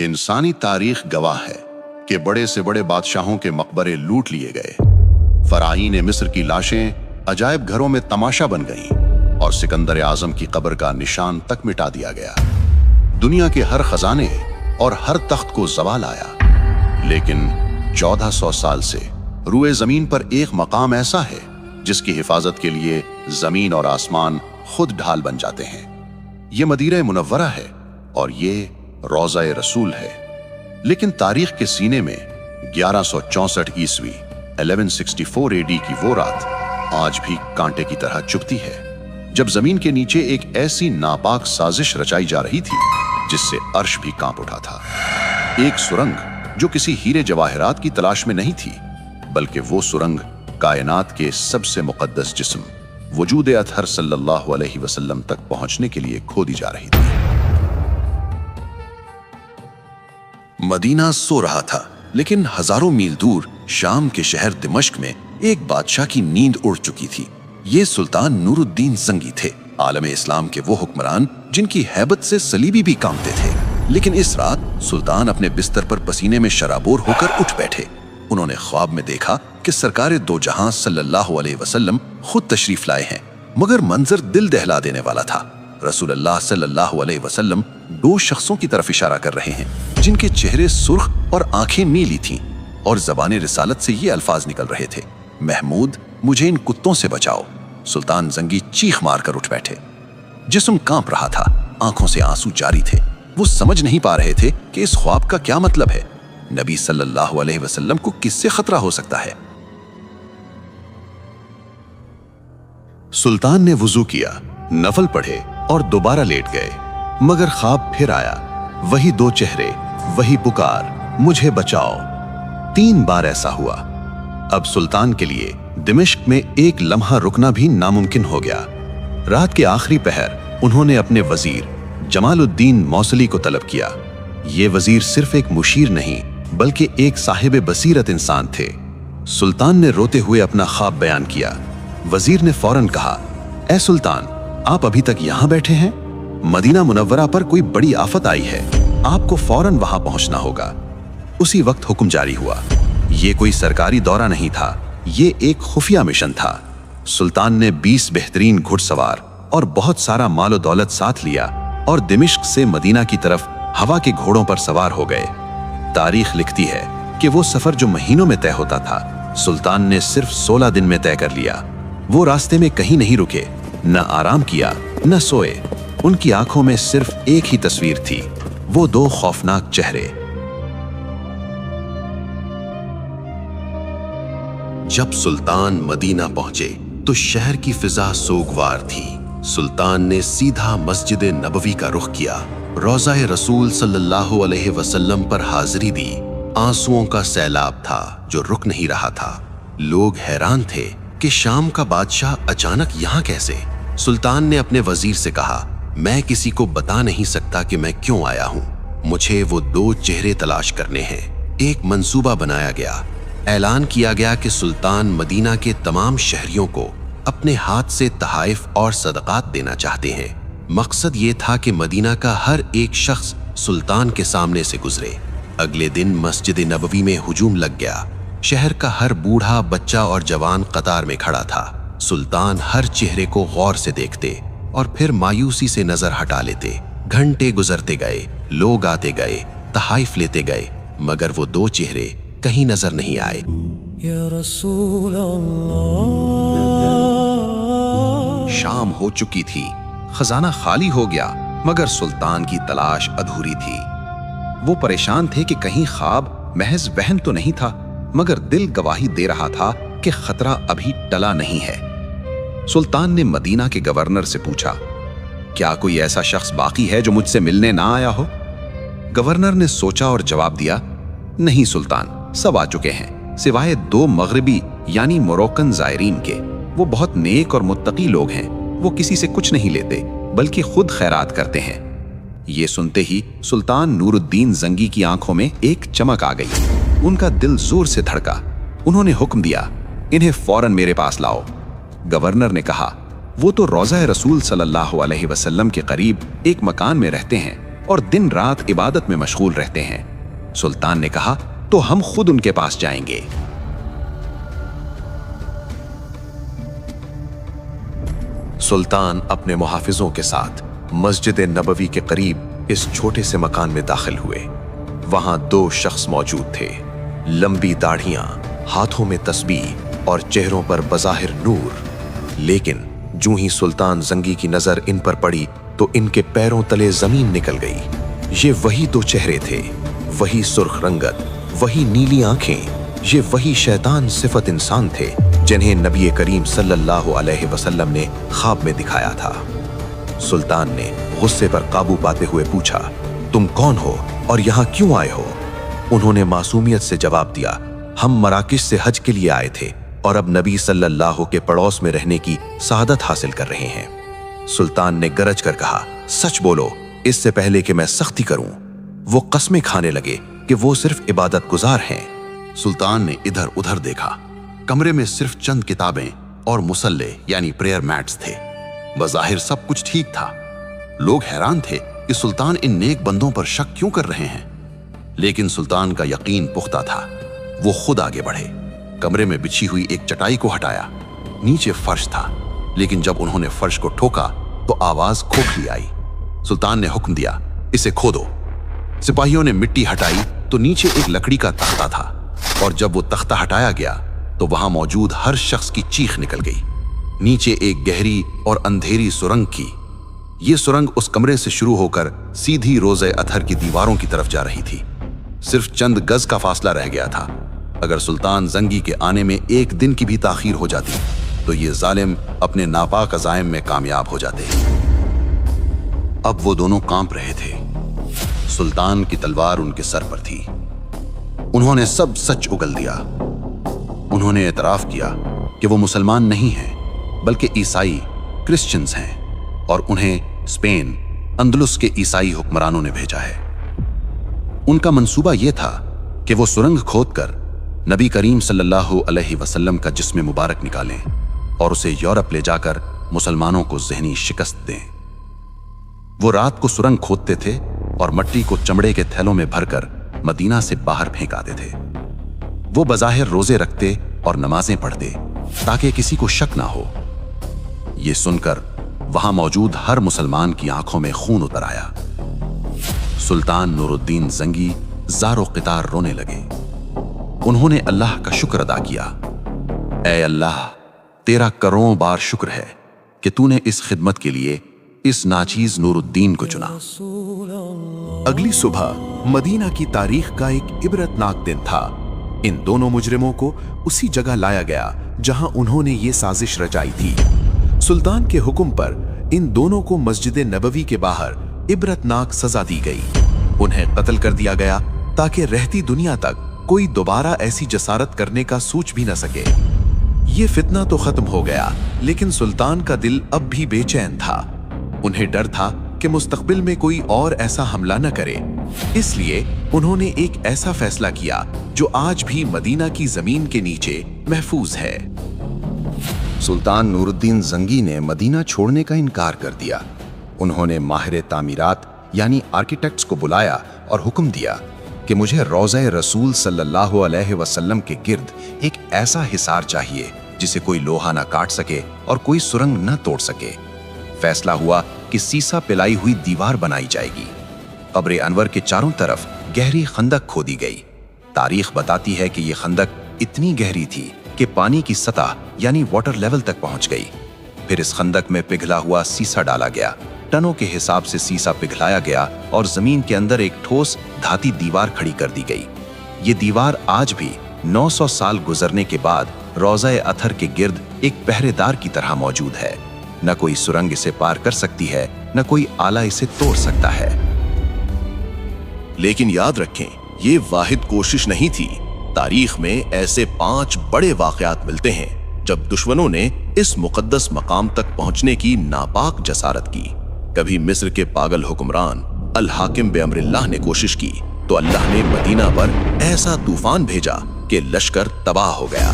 इंसानी तारीख गवाह है कि बड़े से बड़े बादशाहों के मकबरे लूट लिए गए, फराईन मिस्र की लाशें अजायब घरों में तमाशा बन गईं और सिकंदर आजम की कब्र का निशान तक मिटा दिया गया। दुनिया के हर खजाने और हर तख्त को ज़वाल आया, लेकिन 1400 साल से रूए जमीन पर एक मकाम ऐसा है जिसकी हिफाजत के लिए जमीन और आसमान खुद ढाल बन जाते हैं। ये मदीना मुनव्वरा है और ये रोज़ा रसूल है। लेकिन तारीख के सीने में 1164 ईस्वी 1164 AD की वो रात आज भी कांटे की तरह चुभती है, जब जमीन के नीचे एक ऐसी नापाक साजिश रचाई जा रही थी जिससे अर्श भी कांप उठा था। एक सुरंग जो किसी हीरे जवाहरात की तलाश में नहीं थी, बल्कि वो सुरंग कायनात के सबसे मुकद्दस जिस्म वजूद अतहर सल्लल्लाहु अलैहि वसल्लम तक पहुंचने के लिए खोदी जा रही थी। मदीना सो रहा था, लेकिन हजारों मील दूर शाम के शहर दिमश्क में एक बादशाह की नींद उड़ चुकी थी। ये सुल्तान नूरुद्दीन जंगी थे, आलम इस्लाम के वो हुक्मरान जिनकी हैबत से सलीबी भी कांपते थे। लेकिन इस रात सुल्तान अपने बिस्तर पर पसीने में शराबोर होकर उठ बैठे। उन्होंने ख्वाब में देखा कि सरकारे दो जहां सल्लल्लाहु अलैहि वसल्लम खुद तशरीफ लाए हैं, मगर मंजर दिल दहला देने वाला था। रसूलुल्लाह सल्लल्लाहु अलैहि वसल्लम दो शख्सों की तरफ इशारा कर रहे हैं, जिनके चेहरे सुर्ख और आंखें नीली थीं, और ज़बान रिसालत से ये अल्फाज निकल रहे थे, महमूद मुझे इन कुत्तों से बचाओ। सुल्तान जंगी चीख मार कर उठ बैठे। जिस्म कांप रहा था, आंखों से आंसू जारी थे। वो समझ नहीं पा रहे थे कि इस ख्वाब का क्या मतलब है। नबी सल्लल्लाहु अलैहि वसल्लम को किससे खतरा हो सकता है? सुल्तान ने वुजू किया, नफल पढ़े और दोबारा लेट गए, मगर ख्वाब फिर आया। वही दो चेहरे, वही पुकार, मुझे बचाओ। 3 बार ऐसा हुआ। अब सुल्तान के लिए दिमिश्क में एक लम्हा रुकना भी नामुमकिन हो गया। रात के आखिरी पहर उन्होंने अपने वजीर जमालुद्दीन मौसली को तलब किया। ये वजीर सिर्फ एक मुशीर नहीं, बल्कि एक साहिब बसीरत इंसान थे। सुल्तान ने रोते हुए अपना ख्वाब बयान किया। वजीर ने फौरन कहा, ए सुल्तान, आप अभी तक यहाँ बैठे हैं? मदीना मुनव्वरा पर कोई बड़ी आफत आई है, आपको फौरन वहां पहुंचना होगा। उसी वक्त हुक्म जारी हुआ। ये कोई सरकारी दौरा नहीं था, ये एक खुफिया मिशन था। सुल्तान ने 20 बेहतरीन घुड़सवार और बहुत सारा मालो दौलत साथ लिया और दिमिश्क से मदीना की तरफ हवा के घोड़ों पर सवार हो गए। तारीख लिखती है कि वो सफर जो महीनों में तय होता था, सुल्तान ने सिर्फ 16 दिन में तय कर लिया। वो रास्ते में कहीं नहीं रुके, न आराम किया, न सोए। उनकी आंखों में सिर्फ एक ही तस्वीर थी, वो 2 खौफनाक चेहरे। जब सुल्तान मदीना पहुंचे तो शहर की फिजा सोगवार थी। सुल्तान ने सीधा मस्जिद नबवी का रुख किया, रोज़ा रसूल सल्लल्लाहु अलैहि वसल्लम पर हाजिरी दी। आंसुओं का सैलाब था जो रुक नहीं रहा था। लोग हैरान थे कि शाम का बादशाह अचानक यहाँ कैसे? सुल्तान ने अपने वजीर से कहा, मैं किसी को बता नहीं सकता कि मैं क्यों आया हूँ। मुझे वो 2 चेहरे तलाश करने हैं। एक मंसूबा बनाया गया। ऐलान किया गया कि सुल्तान मदीना के तमाम शहरियों को अपने हाथ से तहाइफ और सदक़ात देना चाहते हैं। मकसद ये था कि मदीना का हर एक शख्स सुल्तान के सामने से गुजरे। अगले दिन मस्जिद नबवी में हुजूम लग गया। शहर का हर बूढ़ा, बच्चा और जवान कतार में खड़ा था। सुल्तान हर चेहरे को गौर से देखते और फिर मायूसी से नजर हटा लेते। घंटे गुजरते गए, लोग आते गए, तहाइफ लेते गए, मगर वो 2 चेहरे कहीं नजर नहीं आए। या रसूल अल्लाह। शाम हो चुकी थी, खजाना खाली हो गया, मगर सुल्तान की तलाश अधूरी थी। वो परेशान थे कि कहीं ख्वाब महज वहम तो नहीं था, मगर दिल गवाही दे रहा था कि खतरा अभी टला नहीं है। सुल्तान ने मदीना के गवर्नर से पूछा, क्या कोई ऐसा शख्स बाकी है जो मुझसे मिलने ना आया हो? गवर्नर ने सोचा और जवाब दिया, नहीं सुल्तान, सब आ चुके हैं, सिवाय 2 मगरबी यानी मोरक्कन ज़ायरीन के। वो बहुत नेक और मुत्तकी लोग हैं। वो किसी से कुछ नहीं लेते, बल्कि खुद खैरात करते हैं। ये सुनते ही सुल्तान नूरुद्दीन जंगी की आंखों में एक चमक आ गई। उनका दिल जोर से धड़का। उन्होंने हुक्म दिया, इन्हें फौरन मेरे पास लाओ। गवर्नर ने कहा, वो तो रोज़ा रसूल सल्लल्लाहु अलैहि वसल्लम के करीब एक मकान में रहते हैं, और दिन रात इबादत में मशगूल रहते हैं। सुल्तान ने कहा, तो हम खुद उनके पास जाएंगे। सुल्तान अपने मुहाफिजों के साथ मस्जिद नबवी के करीब इस छोटे से मकान में दाखिल हुए। वहां 2 शख्स मौजूद थे, लंबी दाढ़ियां, हाथों में तस्बीह और चेहरों पर बज़ाहिर नूर। लेकिन जूं ही सुल्तान जंगी की नजर इन पर पड़ी तो इनके पैरों तले जमीन निकल गई। ये वही 2 चेहरे थे, वही सुर्ख रंगत, वही नीली आंखें, ये वही शैतान सिफत इंसान थे जिन्हें नबी करीम सल्लल्लाहु अलैहि वसल्लम ने ख्वाब में दिखाया था। सुल्तान ने गुस्से पर काबू पाते हुए पूछा, तुम कौन हो और यहाँ क्यों आए हो? उन्होंने मासूमियत से जवाब दिया, हम मराकिश से हज के लिए आए थे और अब नबी सल्लल्लाहु के पड़ोस में रहने की सआदत हासिल कर रहे हैं। सुल्तान ने गरज कर कहा, सच बोलो, इससे पहले कि मैं सख्ती करूं। वो कस्में खाने लगे कि वो सिर्फ इबादत गुजार हैं। सुल्तान ने इधर उधर देखा। कमरे में सिर्फ चंद किताबें और मुसल्ले यानी प्रेयर मैट्स थे। बज़ाहिर सब कुछ ठीक था। लोग हैरान थे कि सुल्तान इन नेक बंदों पर शक क्यों कर रहे हैं, लेकिन सुल्तान का यकीन पुख्ता था। वो खुद आगे बढ़े, कमरे में बिछी हुई एक चटाई को हटाया। नीचे फर्श था, लेकिन जब उन्होंने फर्श को ठोका तो आवाज खोखली आई। सुल्तान ने हुक्म दिया, इसे खोदो। सिपाहियों ने मिट्टी हटाई तो नीचे एक लकड़ी का तख्ता था, और जब वो तख्ता हटाया गया तो वहां मौजूद हर शख्स की चीख निकल गई। नीचे एक गहरी और अंधेरी सुरंग की। ये सुरंग उस कमरे से शुरू होकर सीधी रोज़े अतहर की दीवारों की तरफ जा रही थी। सिर्फ चंद गज का फासला रह गया था। अगर सुल्तान जंगी के आने में 1 दिन की भी ताखीर हो जाती तो ये जालिम अपने नापाक अज़ाइम में कामयाब हो जाते। अब वो दोनों कांप रहे थे। सुल्तान की तलवार उनके सर पर थी। उन्होंने सब सच उगल दिया। उन्होंने एतराफ किया कि वो मुसलमान नहीं हैं, बल्कि ईसाई क्रिश्चियंस हैं, और उन्हें स्पेन अंदलुस के ईसाई हुक्मरानों ने भेजा है। उनका मंसूबा यह था कि वो सुरंग खोदकर नबी करीम सल्लल्लाहु अलैहि वसल्लम का जिस्म मुबारक निकालें और उसे यूरोप ले जाकर मुसलमानों को ज़हनी शिकस्त दें। वो रात को सुरंग खोदते थे और मट्टी को चमड़े के थैलों में भरकर मदीना से बाहर फेंक आते थे। वो बज़ाहिर रोजे रखते और नमाजें पढ़ते ताकि किसी को शक ना हो। ये सुनकर वहां मौजूद हर मुसलमान की आंखों में खून उतर आया। सुल्तान नूरुद्दीन जंगी ज़ारो क़ितार रोने लगे। उन्होंने अल्लाह का शुक्र अदा किया। ऐ अल्लाह, तेरा करोड़ों बार शुक्र है कि तूने इस खिदमत के लिए इस नाचीज नूरुद्दीन को चुना। अगली सुबह मदीना की तारीख का एक इबरतनाक दिन था। इन दोनों मुजरिमों को उसी जगह लाया गया जहां उन्होंने ये साजिश रचाई थी। सुल्तान के हुक्म पर इन दोनों को मस्जिद नबवी के बाहर इबरतनाक सजा दी गई। उन्हें कत्ल कर दिया गया ताकि रहती दुनिया तक कोई दोबारा ऐसी जसारत करने का सोच भी न सके। ये फितना तो खत्म हो गया, लेकिन सुल्तान का दिल अब भी बेचैन था। उन्हें डर था कि मुस्तकबिल में कोई और ऐसा हमला न करे। इसलिए उन्होंने एक ऐसा फैसला किया जो आज भी मदीना की जमीन के नीचे महफूज है। सुल्तान नूरुद्दीन जंगी ने मदीना छोड़ने का इनकार कर दिया। उन्होंने माहिर तामीरात यानी आर्किटेक्ट्स को बुलाया और हुक्म दिया कि मुझे रोज़े रसूल सल्लल्लाहु अलैहि वसल्लम के गिर्द एक ऐसा हिसार चाहिए जिसे कोई लोहा ना काट सके और कोई सुरंग न तोड़ सके। फैसला हुआ कि सीसा पिलाई हुई दीवार बनाई जाएगी। कब्र अनवर के चारों तरफ गहरी खंदक खोदी गई। तारीख बताती है कि यह खंदक इतनी गहरी थी कि पानी की सतह यानी वाटर लेवल तक पहुंच गई। फिर इस खंदक में पिघला हुआ सीसा डाला गया। टनों के हिसाब से सीसा पिघलाया गया और जमीन के अंदर एक ठोस धाती दीवार खड़ी कर दी गई। ये दीवार आज भी 900 साल गुजरने के बाद रोज़ा अतहर के गिर्द एक पहरेदार की तरह मौजूद है। न कोई सुरंग इसे पार कर सकती है, न कोई आला इसे तोड़ सकता है। लेकिन याद रखें, ये वाहिद कोशिश नहीं थी। तारीख में ऐसे 5 बड़े वाक़यात मिलते हैं जब दुश्मनों ने इस मुकद्दस मकाम तक पहुंचने की नापाक जसारत की। कभी मिस्र के पागल हुक्मरान अल हाकिम बेअमरिल्लाह ने कोशिश की तो अल्लाह ने मदीना पर ऐसा तूफान भेजा कि लश्कर तबाह हो गया।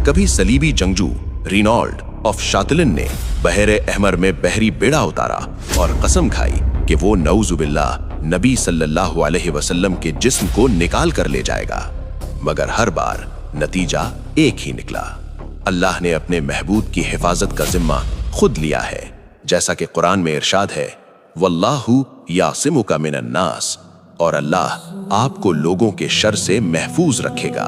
कभी सलीबी जंगजू रिनॉल्ड ऑफ शातिलिन ने बहरे अहमर में बहरी बेड़ा उतारा और कसम खाई कि वो नऊजुबिल्लाह नबी सल्लल्लाहु अलैहि वसल्लम के जिस्म को निकाल कर ले जाएगा, मगर हर बार नतीजा एक ही निकला। अल्लाह ने अपने महबूब की हिफाजत का जिम्मा खुद लिया है, जैसा कि कुरान में इरशाद है, वल्लाहु यासिमुका मिनन नास, और अल्लाह आपको लोगों के शर से महफूज रखेगा।